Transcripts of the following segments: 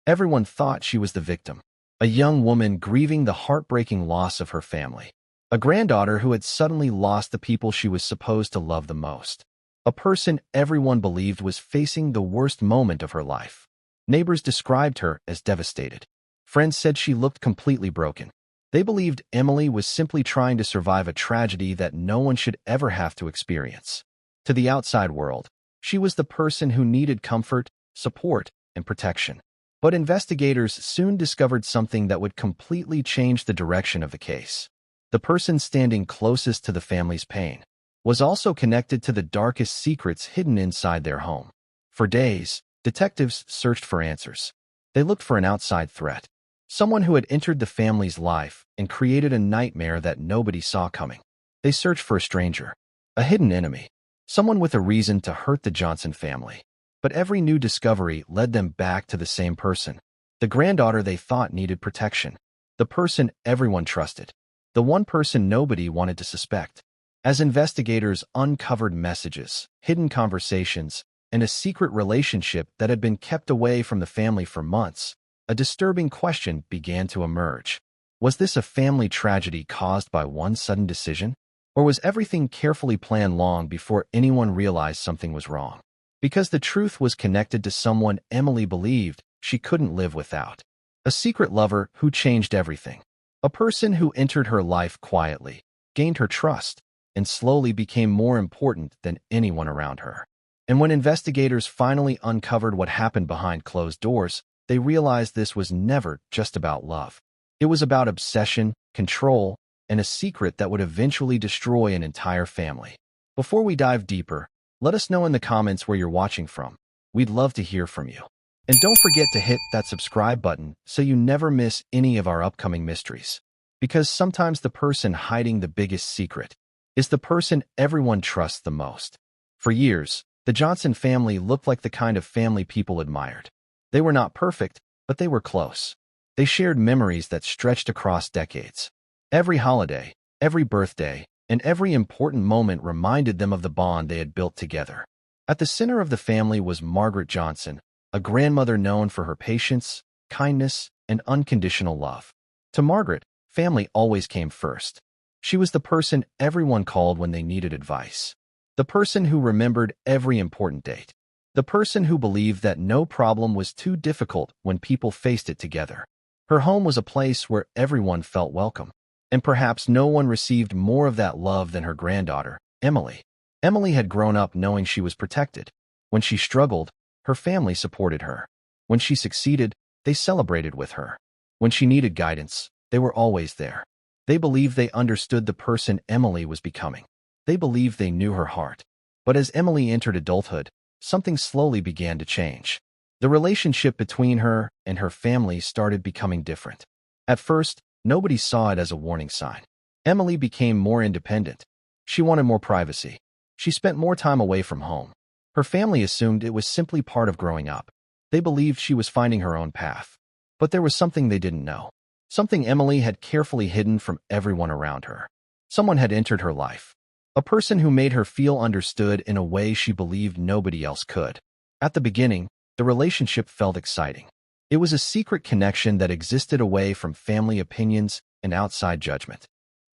Everyone thought she was the victim, a young woman grieving the heartbreaking loss of her family, a granddaughter who had suddenly lost the people she was supposed to love the most, a person everyone believed was facing the worst moment of her life. Neighbors described her as devastated. Friends said she looked completely broken. They believed Emily was simply trying to survive a tragedy that no one should ever have to experience. To the outside world, she was the person who needed comfort, support, and protection. But investigators soon discovered something that would completely change the direction of the case. The person standing closest to the family's pain was also connected to the darkest secrets hidden inside their home. For days, detectives searched for answers. They looked for an outside threat, someone who had entered the family's life and created a nightmare that nobody saw coming. They searched for a stranger, a hidden enemy, someone with a reason to hurt the Johnson family. But every new discovery led them back to the same person, the granddaughter they thought needed protection, the person everyone trusted, the one person nobody wanted to suspect. As investigators uncovered messages, hidden conversations, and a secret relationship that had been kept away from the family for months, a disturbing question began to emerge. Was this a family tragedy caused by one sudden decision? Or was everything carefully planned long before anyone realized something was wrong? Because the truth was connected to someone Emily believed she couldn't live without. A secret lover who changed everything. A person who entered her life quietly, gained her trust, and slowly became more important than anyone around her. And when investigators finally uncovered what happened behind closed doors, they realized this was never just about love. It was about obsession, control, and a secret that would eventually destroy an entire family. Before we dive deeper, let us know in the comments where you're watching from. We'd love to hear from you. And don't forget to hit that subscribe button so you never miss any of our upcoming mysteries. Because sometimes the person hiding the biggest secret is the person everyone trusts the most. For years, the Johnson family looked like the kind of family people admired. They were not perfect, but they were close. They shared memories that stretched across decades. Every holiday, every birthday, and every important moment reminded them of the bond they had built together. At the center of the family was Margaret Johnson, a grandmother known for her patience, kindness, and unconditional love. To Margaret, family always came first. She was the person everyone called when they needed advice. The person who remembered every important date. The person who believed that no problem was too difficult when people faced it together. Her home was a place where everyone felt welcome. And perhaps no one received more of that love than her granddaughter, Emily. Emily had grown up knowing she was protected. When she struggled, her family supported her. When she succeeded, they celebrated with her. When she needed guidance, they were always there. They believed they understood the person Emily was becoming. They believed they knew her heart. But as Emily entered adulthood, something slowly began to change. The relationship between her and her family started becoming different. At first, nobody saw it as a warning sign. Emily became more independent. She wanted more privacy. She spent more time away from home. Her family assumed it was simply part of growing up. They believed she was finding her own path. But there was something they didn't know. Something Emily had carefully hidden from everyone around her. Someone had entered her life. A person who made her feel understood in a way she believed nobody else could. At the beginning, the relationship felt exciting. It was a secret connection that existed away from family opinions and outside judgment.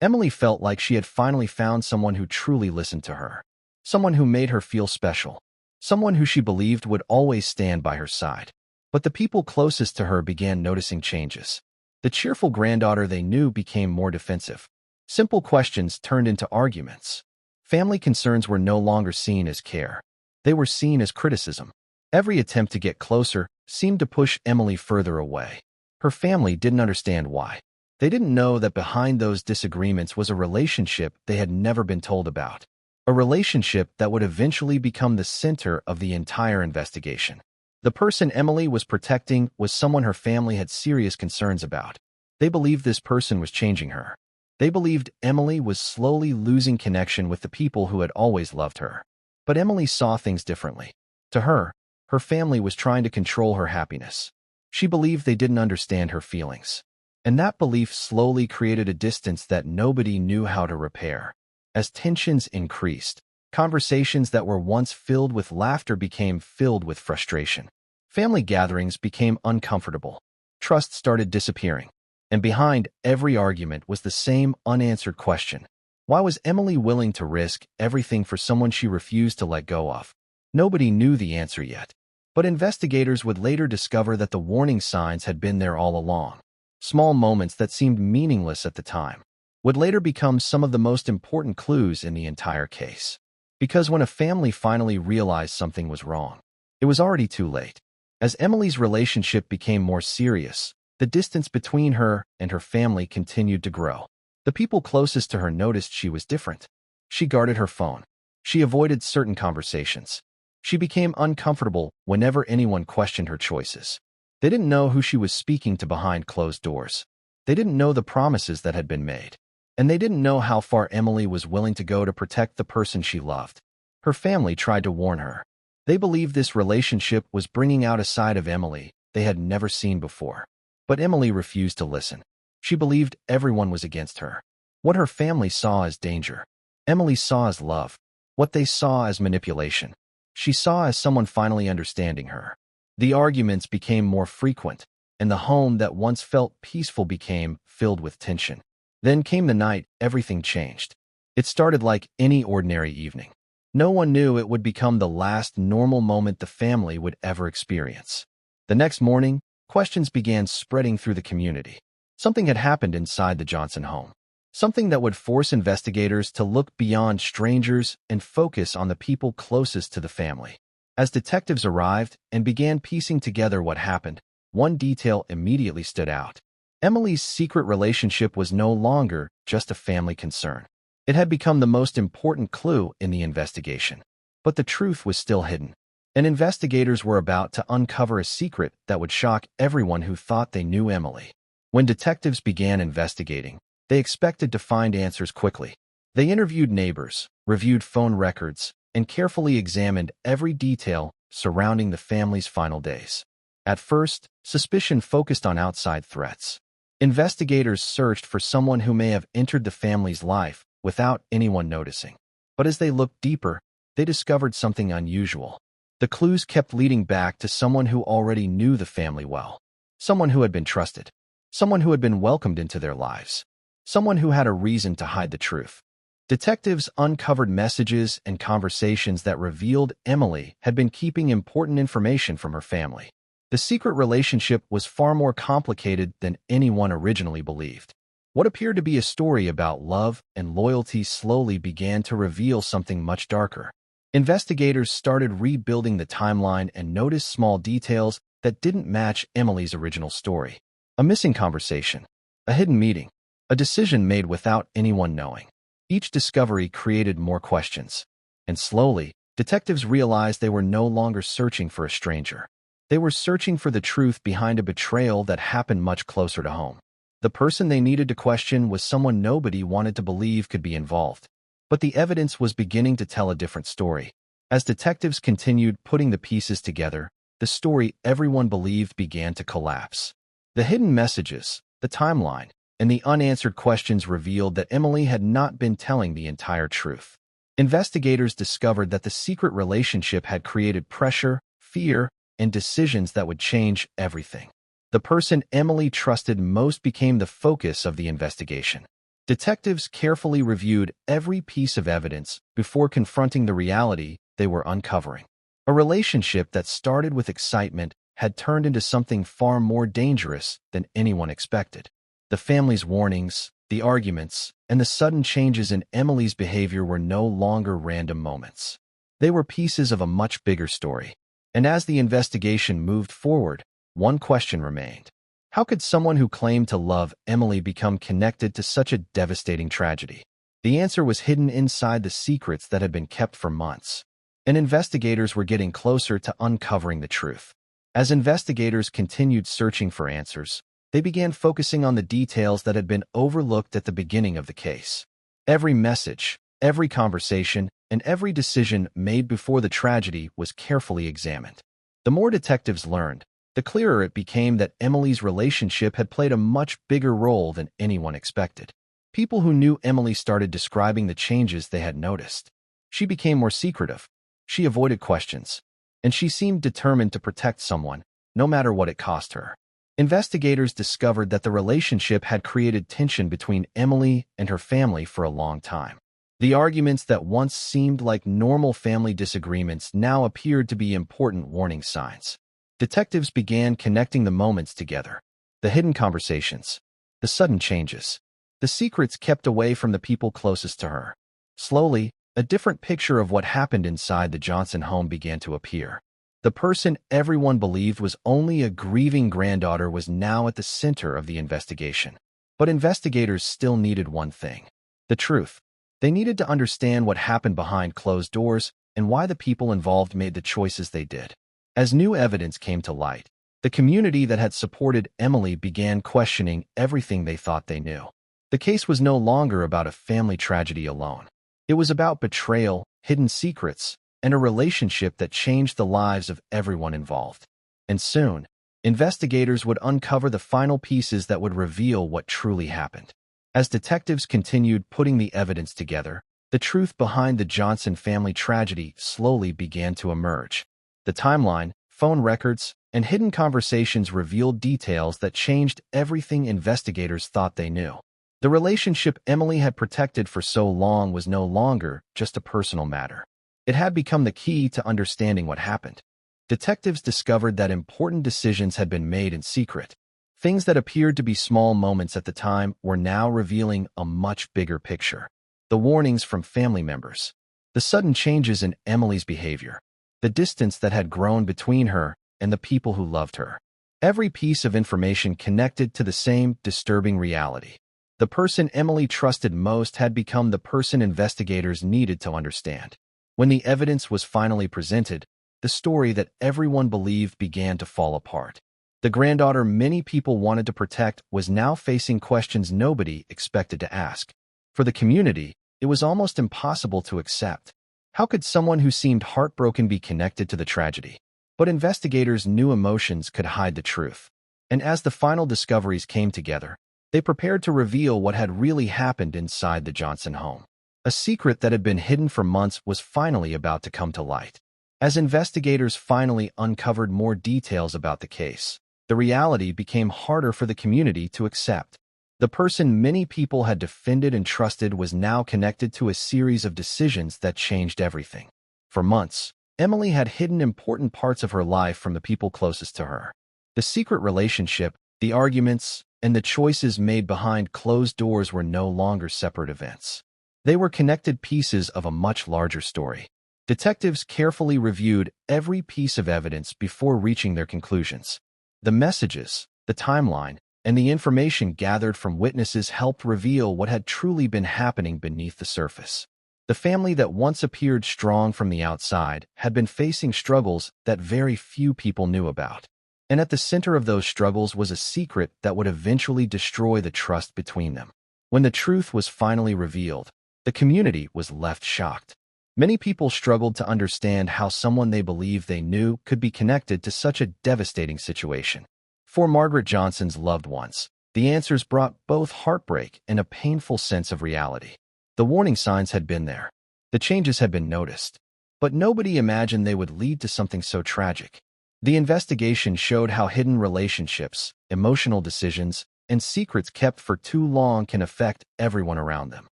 Emily felt like she had finally found someone who truly listened to her. Someone who made her feel special. Someone who she believed would always stand by her side. But the people closest to her began noticing changes. The cheerful granddaughter they knew became more defensive. Simple questions turned into arguments. Family concerns were no longer seen as care. They were seen as criticism. Every attempt to get closer seemed to push Emily further away. Her family didn't understand why. They didn't know that behind those disagreements was a relationship they had never been told about. A relationship that would eventually become the center of the entire investigation. The person Emily was protecting was someone her family had serious concerns about. They believed this person was changing her. They believed Emily was slowly losing connection with the people who had always loved her. But Emily saw things differently. To her family was trying to control her happiness. She believed they didn't understand her feelings. And that belief slowly created a distance that nobody knew how to repair. As tensions increased, conversations that were once filled with laughter became filled with frustration. Family gatherings became uncomfortable. Trust started disappearing. And behind every argument was the same unanswered question. Why was Emily willing to risk everything for someone she refused to let go of? Nobody knew the answer yet. But investigators would later discover that the warning signs had been there all along. Small moments that seemed meaningless at the time would later become some of the most important clues in the entire case. Because when a family finally realized something was wrong, it was already too late. As Emily's relationship became more serious, the distance between her and her family continued to grow. The people closest to her noticed she was different. She guarded her phone. She avoided certain conversations. She became uncomfortable whenever anyone questioned her choices. They didn't know who she was speaking to behind closed doors. They didn't know the promises that had been made. And they didn't know how far Emily was willing to go to protect the person she loved. Her family tried to warn her. They believed this relationship was bringing out a side of Emily they had never seen before. But Emily refused to listen. She believed everyone was against her. What her family saw as danger, Emily saw as love. What they saw as manipulation, she saw as someone finally understanding her. The arguments became more frequent, and the home that once felt peaceful became filled with tension. Then came the night everything changed. It started like any ordinary evening. No one knew it would become the last normal moment the family would ever experience. The next morning, questions began spreading through the community. Something had happened inside the Johnson home. Something that would force investigators to look beyond strangers and focus on the people closest to the family. As detectives arrived and began piecing together what happened, one detail immediately stood out. Emily's secret relationship was no longer just a family concern. It had become the most important clue in the investigation. But the truth was still hidden, and investigators were about to uncover a secret that would shock everyone who thought they knew Emily. When detectives began investigating, they expected to find answers quickly. They interviewed neighbors, reviewed phone records, and carefully examined every detail surrounding the family's final days. At first, suspicion focused on outside threats. Investigators searched for someone who may have entered the family's life without anyone noticing. But as they looked deeper, they discovered something unusual. The clues kept leading back to someone who already knew the family well. Someone who had been trusted. Someone who had been welcomed into their lives. Someone who had a reason to hide the truth. Detectives uncovered messages and conversations that revealed Emily had been keeping important information from her family. The secret relationship was far more complicated than anyone originally believed. What appeared to be a story about love and loyalty slowly began to reveal something much darker. Investigators started rebuilding the timeline and noticed small details that didn't match Emily's original story. A missing conversation, a hidden meeting, a decision made without anyone knowing. Each discovery created more questions. And slowly, detectives realized they were no longer searching for a stranger. They were searching for the truth behind a betrayal that happened much closer to home. The person they needed to question was someone nobody wanted to believe could be involved. But the evidence was beginning to tell a different story. As detectives continued putting the pieces together, the story everyone believed began to collapse. The hidden messages, the timeline, and the unanswered questions revealed that Emily had not been telling the entire truth. Investigators discovered that the secret relationship had created pressure, fear, and decisions that would change everything. The person Emily trusted most became the focus of the investigation. Detectives carefully reviewed every piece of evidence before confronting the reality they were uncovering. A relationship that started with excitement had turned into something far more dangerous than anyone expected. The family's warnings, the arguments, and the sudden changes in Emily's behavior were no longer random moments. They were pieces of a much bigger story. And as the investigation moved forward, one question remained. How could someone who claimed to love Emily become connected to such a devastating tragedy? The answer was hidden inside the secrets that had been kept for months. And investigators were getting closer to uncovering the truth. As investigators continued searching for answers, they began focusing on the details that had been overlooked at the beginning of the case. Every message, every conversation, and every decision made before the tragedy was carefully examined. The more detectives learned, the clearer it became that Emily's relationship had played a much bigger role than anyone expected. People who knew Emily started describing the changes they had noticed. She became more secretive. She avoided questions. and she seemed determined to protect someone, no matter what it cost her. Investigators discovered that the relationship had created tension between Emily and her family for a long time. The arguments that once seemed like normal family disagreements now appeared to be important warning signs. Detectives began connecting the moments together. The hidden conversations, the sudden changes, the secrets kept away from the people closest to her. Slowly, a different picture of what happened inside the Johnson home began to appear. The person everyone believed was only a grieving granddaughter was now at the center of the investigation. But investigators still needed one thing: the truth. They needed to understand what happened behind closed doors and why the people involved made the choices they did. As new evidence came to light, the community that had supported Emily began questioning everything they thought they knew. The case was no longer about a family tragedy alone. It was about betrayal, hidden secrets, and a relationship that changed the lives of everyone involved. And soon, investigators would uncover the final pieces that would reveal what truly happened. As detectives continued putting the evidence together, the truth behind the Johnson family tragedy slowly began to emerge. The timeline, phone records, and hidden conversations revealed details that changed everything investigators thought they knew. The relationship Emily had protected for so long was no longer just a personal matter. It had become the key to understanding what happened. Detectives discovered that important decisions had been made in secret. Things that appeared to be small moments at the time were now revealing a much bigger picture. The warnings from family members, the sudden changes in Emily's behavior, the distance that had grown between her and the people who loved her. Every piece of information connected to the same disturbing reality. The person Emily trusted most had become the person investigators needed to understand. When the evidence was finally presented, the story that everyone believed began to fall apart. The granddaughter many people wanted to protect was now facing questions nobody expected to ask. For the community, it was almost impossible to accept. How could someone who seemed heartbroken be connected to the tragedy? But investigators knew emotions could hide the truth. And as the final discoveries came together, they prepared to reveal what had really happened inside the Johnson home. A secret that had been hidden for months was finally about to come to light. As investigators finally uncovered more details about the case, the reality became harder for the community to accept. The person many people had defended and trusted was now connected to a series of decisions that changed everything. For months, Emily had hidden important parts of her life from the people closest to her. The secret relationship, the arguments, and the choices made behind closed doors were no longer separate events. They were connected pieces of a much larger story. Detectives carefully reviewed every piece of evidence before reaching their conclusions. The messages, the timeline, and the information gathered from witnesses helped reveal what had truly been happening beneath the surface. The family that once appeared strong from the outside had been facing struggles that very few people knew about. And at the center of those struggles was a secret that would eventually destroy the trust between them. When the truth was finally revealed, the community was left shocked. Many people struggled to understand how someone they believed they knew could be connected to such a devastating situation. For Margaret Johnson's loved ones, the answers brought both heartbreak and a painful sense of reality. The warning signs had been there. The changes had been noticed. But nobody imagined they would lead to something so tragic. The investigation showed how hidden relationships, emotional decisions, and secrets kept for too long can affect everyone around them.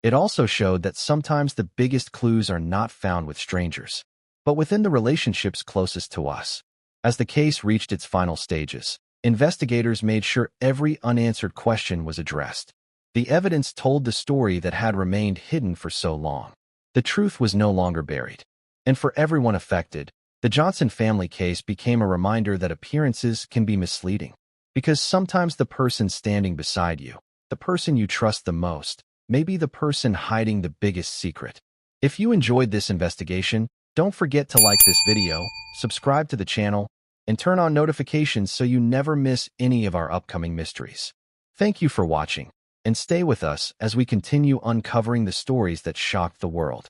It also showed that sometimes the biggest clues are not found with strangers, but within the relationships closest to us. As the case reached its final stages, investigators made sure every unanswered question was addressed. The evidence told the story that had remained hidden for so long. The truth was no longer buried. And for everyone affected, the Johnson family case became a reminder that appearances can be misleading. Because sometimes the person standing beside you, the person you trust the most, may be the person hiding the biggest secret. If you enjoyed this investigation, don't forget to like this video, subscribe to the channel, and turn on notifications so you never miss any of our upcoming mysteries. Thank you for watching, and stay with us as we continue uncovering the stories that shocked the world.